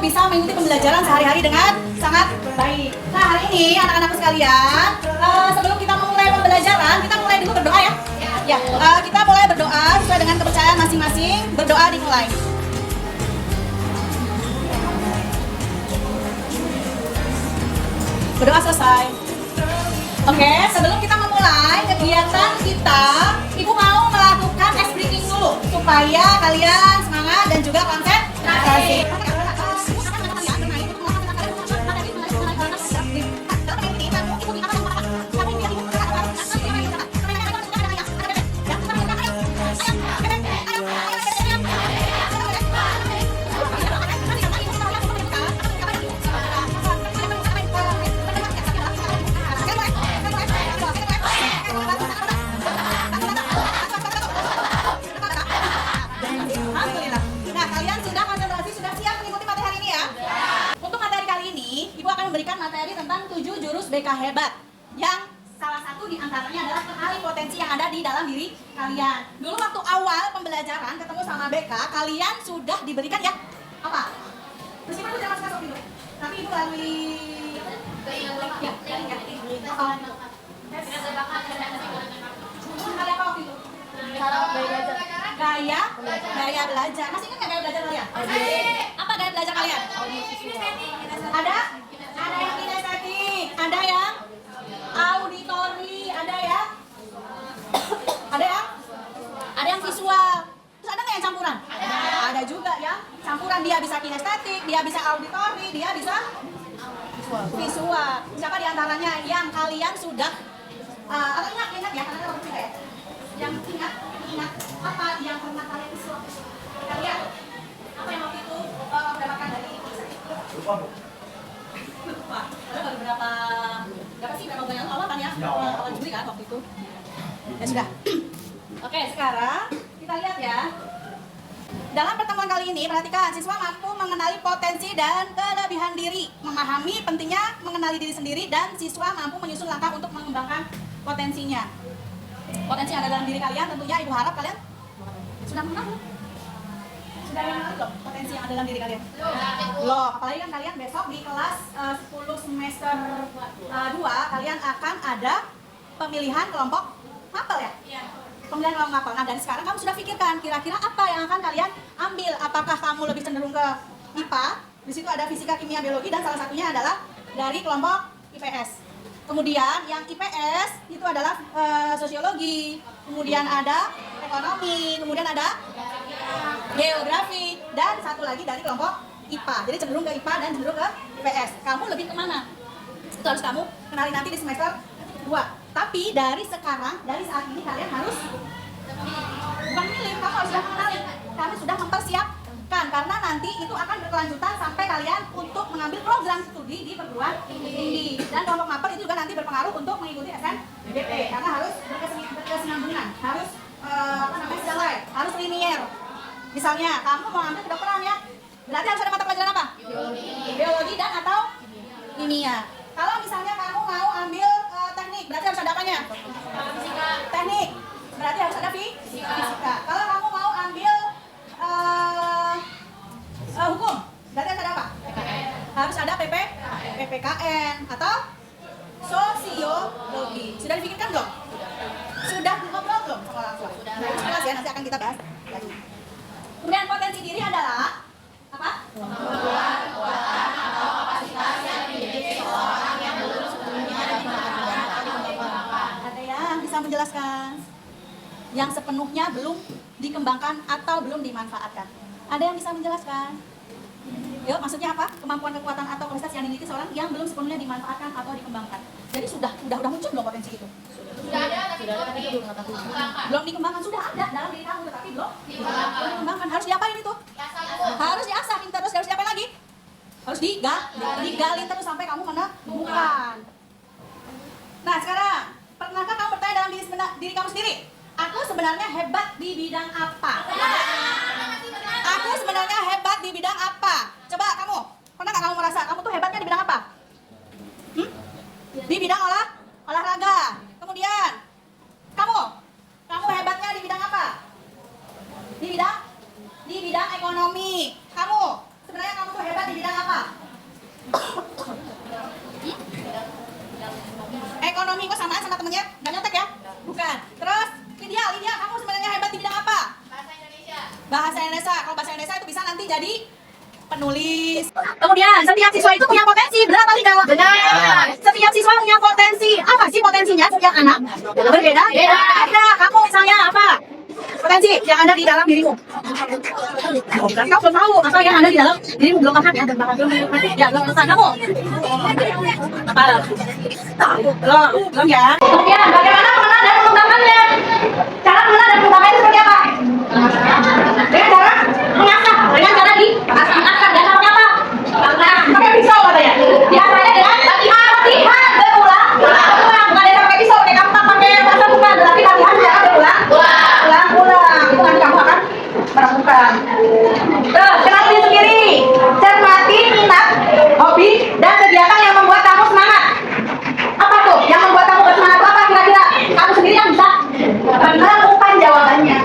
bisa mengikuti pembelajaran sehari-hari dengan sangat baik. Nah, hari ini anak-anakku sekalian, sebelum kita memulai pembelajaran, kita mulai dulu berdoa ya. Ya, kita mulai berdoa sesuai dengan kepercayaan masing-masing. Berdoa dimulai. Berdoa selesai. Oke, sebelum kita memulai kegiatan kita, Ibu mau melakukan ice breaking dulu supaya kalian semangat dan juga konsentrasi. Memberikan materi tentang 7 jurus BK hebat, yang salah satu diantaranya adalah kenali potensi yang ada di dalam diri kalian. Dulu waktu awal pembelajaran ketemu sama BK, kalian sudah diberikan ya apa? Meskipun udah masuk dulu, tapi itu lalui kalian apa waktu itu? Gaya belajar. Masih ingat nggak gaya belajar kalian? Apa gaya belajar kalian? Ada yang kinestetik, ada yang auditori, ada yang visual. Terus ada nggak yang campuran? Ada juga ya. Campuran, dia bisa kinestetik, dia bisa auditori, dia bisa visual. Siapa diantaranya yang kalian sudah atau ingat ya, karena waktu itu ya. Yang ingat apa yang pernah kalian visual? Kalian apa yang waktu itu mendapatkan dari lupa. Baru berapa bulan yang awal kan ya? Awal Juli kan waktu itu. Ya sudah. Oke, sekarang kita lihat ya. Dalam pertemuan kali ini, perhatikan, siswa mampu mengenali potensi dan kelebihan diri, memahami pentingnya mengenali diri sendiri, dan siswa mampu menyusun langkah untuk mengembangkan potensinya. Potensi yang ada dalam diri kalian, tentunya Ibu harap kalian sudah mengenal. Sudah mengenal belum potensi yang ada dalam diri kalian? Belum, apalagi kan kalian besok di kelas 10 semester 2 kalian akan ada pemilihan kelompok mapel ya? Iya. Pemilihan kelompok mapel. Nah, dari sekarang kamu sudah pikirkan kira-kira apa yang akan kalian ambil. Apakah kamu lebih cenderung ke IPA? Di situ ada fisika, kimia, biologi, dan salah satunya adalah dari kelompok IPS. Kemudian yang IPS itu adalah sosiologi, kemudian ada ekonomi, kemudian ada geografi, dan satu lagi dari kelompok IPA. Jadi cenderung ke IPA dan cenderung ke IPS. Kamu lebih kemana? Itu harus kamu kenali nanti di semester 2. Tapi dari sekarang, dari saat ini kalian harus bukan milih, kamu harus sudah mengenali. Kamu sudah mempersiapkan, karena nanti itu akan berkelanjutan sampai kalian untuk mengambil program studi di perguruan tinggi. Dan kelompok mapel itu juga nanti berpengaruh untuk mengikuti SNBP, karena harus berkesinambungan, harus sesuai, harus linier. Misalnya, kamu mau ambil kedokteran ya, berarti harus ada mata pelajaran apa? Biologi dan atau kimia. Kalau misalnya kamu mau ambil teknik, berarti harus ada apanya? Teknik, berarti harus ada fisika. Kalau kamu mau ambil hukum, berarti harus ada apa? Harus ada PPKN atau sosiologi. Sudah dipikirkan belum? Sudah ngobrol belum sama orang tua? Jelas ya, nanti akan kita bahas lagi. Kemudian potensi diri adalah apa? Kemampuan, kekuatan, atau kapasitas yang dimiliki seseorang yang belum sebelumnya dikembangkan atau dikembangkan. Ada yang bisa menjelaskan? Yang sepenuhnya belum dikembangkan atau belum dimanfaatkan. Ada yang bisa menjelaskan? Yuk, maksudnya apa? Kemampuan, kekuatan, atau kapasitas yang dimiliki seseorang yang belum sepenuhnya dimanfaatkan atau dikembangkan. Jadi sudah muncul belum potensi itu? Sudah ada, tapi belum dikembangkan. Belum dikembangkan, sudah ada dalam diri kamu, tapi belum dikembangkan. Harus diapain itu? Harus diasah terus, harus diapain lagi? Harus digali terus sampai kamu menemukan. Nah, sekarang, pernahkah kamu bertanya dalam diri kamu sendiri? Aku sebenarnya hebat di bidang apa? Aku sebenarnya hebat di bidang apa? Coba kamu, pernah nggak kamu merasa kamu tuh hebatnya di bidang apa? Di bidang olahraga. Kemudian, kamu hebatnya di bidang apa? Di bidang ekonomi. Kamu sebenarnya kamu tuh hebat di bidang apa? Bahasa Indonesia. Kalau bahasa Indonesia itu bisa nanti jadi penulis. Kemudian setiap siswa itu punya potensi, benar atau tidak? Benar. Setiap siswa punya potensi. Apa sih potensinya setiap anak? Berbeda? Beda. Ada. Kamu misalnya apa? Potensi yang ada di dalam dirimu. Berarti kamu belum tahu apa yang ada di dalam dirimu, belum paham ya, dan bahkan belum menikmati. Ya, belum pesan kamu. Apa? Belum ya. Kemudian bagaimana mengenal dan mengembangkannya? Cara mengenal dan mengembangkannya seperti apa? Dengan cara mengasah, dengan cara mengasah dasarnya apa? Pakai pisau katanya. Biasanya dengan latihan berulang. Bukan dengan pakai pisau, pakai kampak, pakai pasang bukan, tetapi latihan secara berulang. Itu nanti kamu akan menemukan. Terus, kenali diri sendiri. Cermati minat, hobi, dan kegiatan yang membuat kamu semangat. Apa tuh yang membuat kamu bersemangat? Apa kira-kira? Kamu sendiri yang bisa menemukan jawabannya.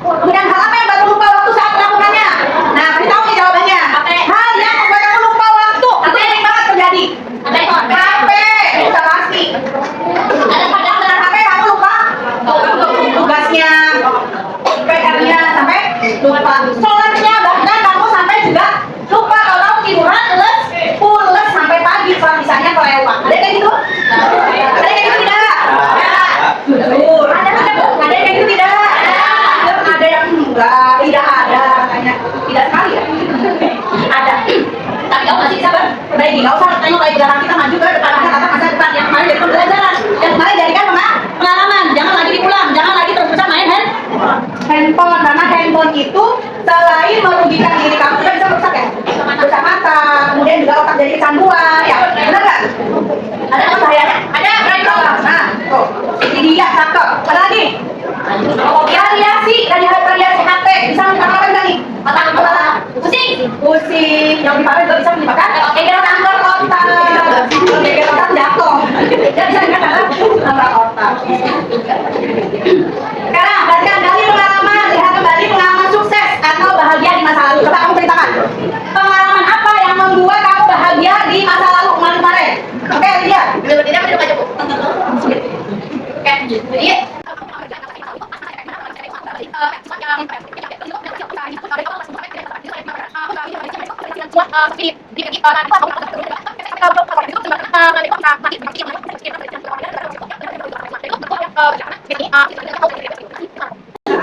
Kemudian hal apa yang baru lupa waktu saat melakukannya? Nah, kasih tahu nih jawabannya. Hal yang membuat kamu lupa waktu. Itu yang banget terjadi. HP, sudah pasti. Ada pada dengan HP kamu lupa tugasnya, PR-nya sampai lupa. Sholatnya bahkan kamu sampai juga lupa. Kalau kamu tiduran pules sampai pagi, kalau misalnya kelewat. Ada kayak gitu? Ada kayak gitu tidak? Ada kayak gitu tidak? Ada yang enggak, tidak ada, katanya tidak sekali ya. Ada. Tapi kamu masih bisa berbaiki. Gak usah tengok kayak belakang kita maju ke depan, kata masa depan yang kemarin jadi pembelajaran, yang kemarin jadikan pengalaman. Jangan lagi diulang, jangan lagi terus-terusan main handphone. Karena handphone itu selain merugikan diri kamu juga bisa merusak ya, merusak mata, kemudian juga otak jadi kecanduan ya, benar nggak? Ada apa bahayanya? Ada. Nah, tuh, ini dia cakep. Ada lagi? Variasi dari variasi HP bisa menyebabkan apa nih? Otak pusing, yang dipakai juga bisa menyebabkan geger kanker otak. Geger otak jatuh. Jadi bisa dikatakan kanker otak. Sekarang belajar dari pengalaman, lihat kembali pengalaman sukses atau bahagia di masa lalu. Coba kamu ceritakan pengalaman apa yang membuat kamu bahagia di masa lalu kemarin. Oke, lihat. Tidak menunjuk aja bu. Oke,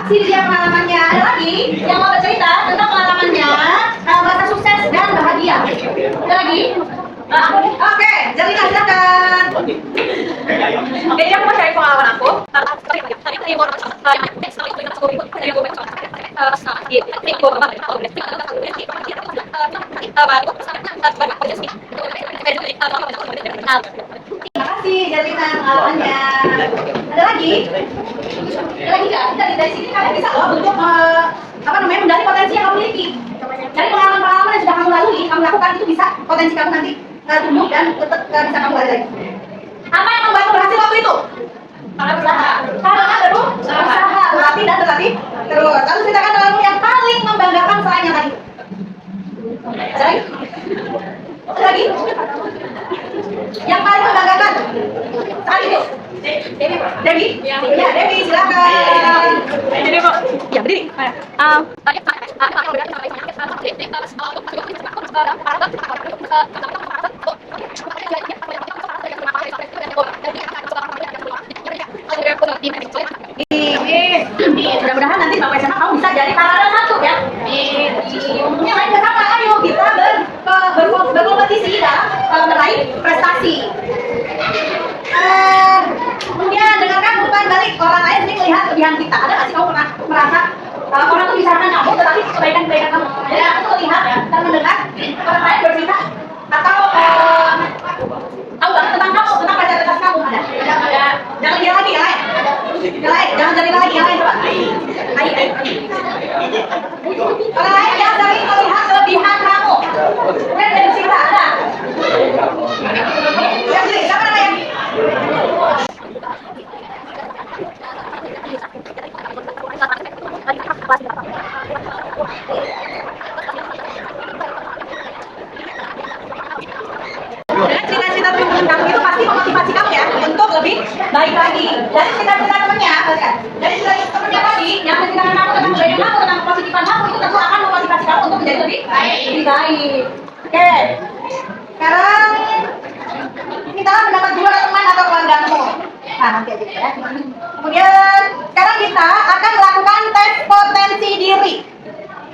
jadi dia pengalamannya. Ada lagi yang mau bercerita tentang pengalamannya masa sukses dan bahagia. Ada lagi? Oke, Jelina silakan. Oke, yang mau share pengalaman aku. Terima kasih Jelina pengalamannya. Ada lagi? Ada lagi nggak? Dari sini kalian bisa loh untuk menggali potensi yang kamu miliki. Dari pengalaman-pengalaman yang sudah kamu lalui, kamu lakukan itu bisa potensi kamu nanti tumbuh dan tetap bisa kamu gali lagi. Apa yang membuatmu berhasil waktu itu? Karena berusaha, berlatih dan berlatih terus. Lalu ceritakan pengalaman yang paling membanggakan selain yang tadi. Ada lagi? Ada lagi? Yang paling membanggakan saat itu? Dewi? Ya, Dewi silakan. Dewi kok? Ya, berdiri. Mudah-mudahan nanti Bapak SMA kamu bisa jadi paralel 1 ya. Umumnya lain sama, ayo kita berkompetisi dalam meraih prestasi. Kemudian dengarkan bukan balik orang lain ini melihat kelebihan kita. Ada nggak sih kamu pernah merasa orang tuh bicarakan kamu tetapi kebaikan-kebaikan kamu? Jadi aku tuh melihat dan mendengar orang lain bercerita atau tahu nggak tentang kamu, tentang pacar-pacar kamu ada? Jangan dia lagi yang lain. Jangan jadi lagi yang lain coba. Orang lain yang sering melihat kelebihan kamu. Kemudian dari cerita ada. Yang sini, siapa namanya? Dan cita-cita teman kamu itu pasti memotivasi kamu ya untuk lebih baik lagi. Dari cita-cita temannya, dari cita-cita temannya tadi yang menceritakan kamu tentang kebaikan kamu, tentang positif lebih baik. Oke. Sekarang kita mendapat dua teman atau keluargamu. Nah, nanti aja ya. Kemudian sekarang kita akan melakukan tes potensi diri.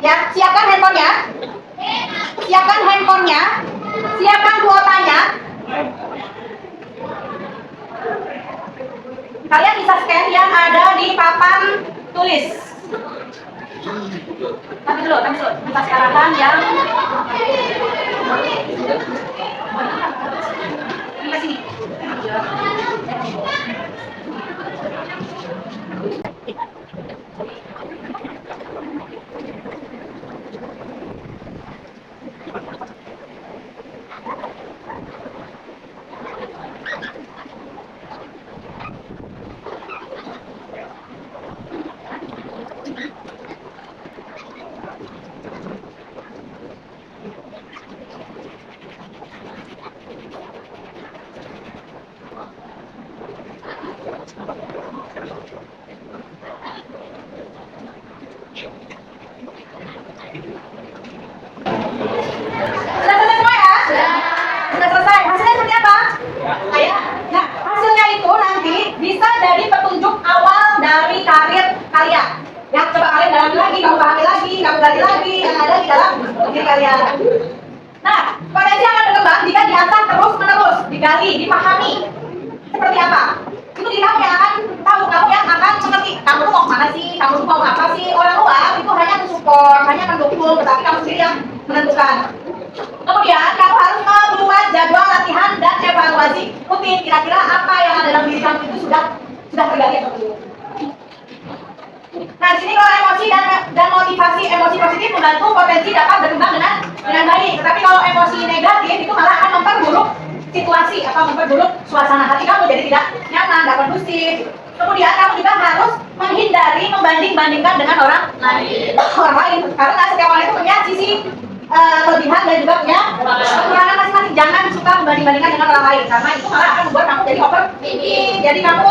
Ya, siapkan handphonenya. Siapkan handphonenya. Siapkan kuotanya. Kalian bisa scan yang ada di papan tulis. Tapi dulu, kita sekarang yang di sini. Sudah selesai semua ya? Sudah selesai. Hasilnya seperti apa? Nah, hasilnya itu nanti bisa jadi petunjuk awal dari karir kalian. Ya, coba kalian dalami lagi, kamu pahami lagi, kamu gali lagi yang ada di dalam diri kalian. Nah, potensi akan berkembang jika diasah terus-menerus, digali, dipahami. Seperti apa? Itu diri kamu yang akan tahu, kamu yang akan mengerti. Kamu tuh mau kemana sih? Kamu tuh mau apa sih? Orang luar itu hanya mensupport, hanya mendukung, tetapi kamu sendiri yang menentukan. Kemudian kamu harus membuat jadwal latihan dan evaluasi rutin. Kira-kira apa yang ada dalam diri kamu itu sudah tergali atau belum? Nah, di sini kalau emosi dan motivasi emosi positif membantu potensi dapat berkembang dengan baik. Tetapi kalau emosi negatif itu malah akan memperburuk situasi atau memperburuk suasana hati kamu jadi tidak nyaman, tidak kondusif. Kemudian kamu juga harus menghindari membanding-bandingkan dengan orang lain. Karena setiap orang itu punya sisi kelebihan dan juga punya kekurangan masing-masing. Jangan suka membanding-bandingkan dengan orang lain karena itu malah akan membuat kamu jadi overthinking. Jadi kamu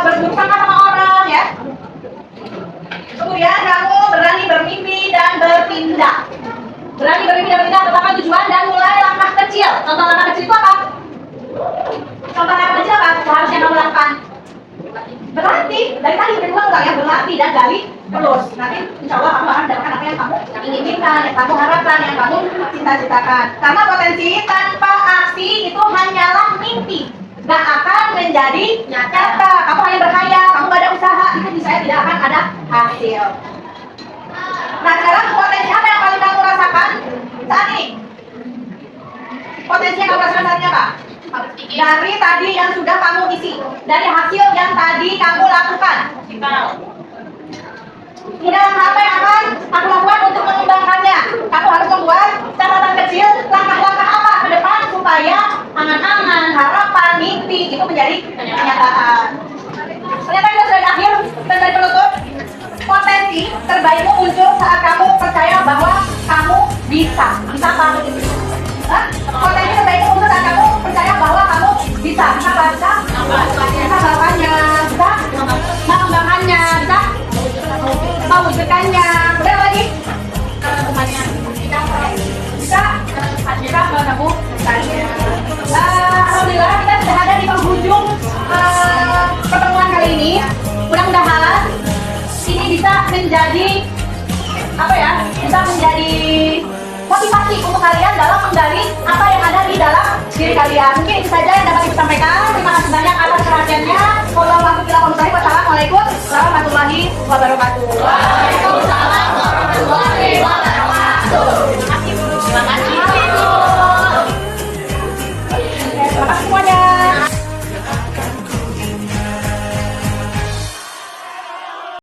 berburuk sangka sama orang ya. Kemudian kamu berani bermimpi dan bertindak. Berani bermimpi dan bertindak, tetapkan tujuan dan mulai langkah kecil. Contoh langkah kecil itu apa? Contoh langkah kecil apa? Seharusnya kamu lakukan berlatih. Dari tadi kedua enggak ya, berlatih dan gali terus. Nanti insya Allah kamu akan mendapatkan apa yang kamu inginkan, yang kamu harapkan, yang kamu cita-citakan. Karena potensi tanpa aksi itu hanyalah mimpi, gak akan menjadi nyata. Kamu hanya berkhayal, kamu gak ada usaha, itu bisa tidak akan ada hasil. Nah, sekarang potensi apa yang paling kamu rasakan saat ini? Potensi yang kamu rasakan saat ini apa? Dari tadi yang sudah kamu isi, dari hasil yang tadi kamu lakukan. Ini adalah apa yang akan aku lakukan untuk mengembangkannya. Kamu harus membuat catatan kecil, langkah-langkah apa ke depan supaya angan-angan, harapan, mimpi itu menjadi kenyataan. Ternyata itu sudah akhir dan dari penutup. Potensi terbaikmu muncul saat kamu percaya bahwa kamu bisa. Bisa apa? Potensi terbaikmu muncul saat kamu percaya bahwa kamu bisa. Bisa apa? Bisa melakukannya, bisa mengembangkannya, bisa mewujudkannya. Udah lagi? Bisa menemukannya. Alhamdulillah kita sudah ada di penghujung pertemuan kali ini. Mudah-mudahan ini bisa menjadi apa ya? Bisa menjadi motivasi untuk kalian dalam menggali apa yang ada di dalam diri kalian. Mungkin itu saja yang dapat saya sampaikan. Terima kasih banyak atas perhatiannya. Wassalamualaikum warahmatullahi wabarakatuh.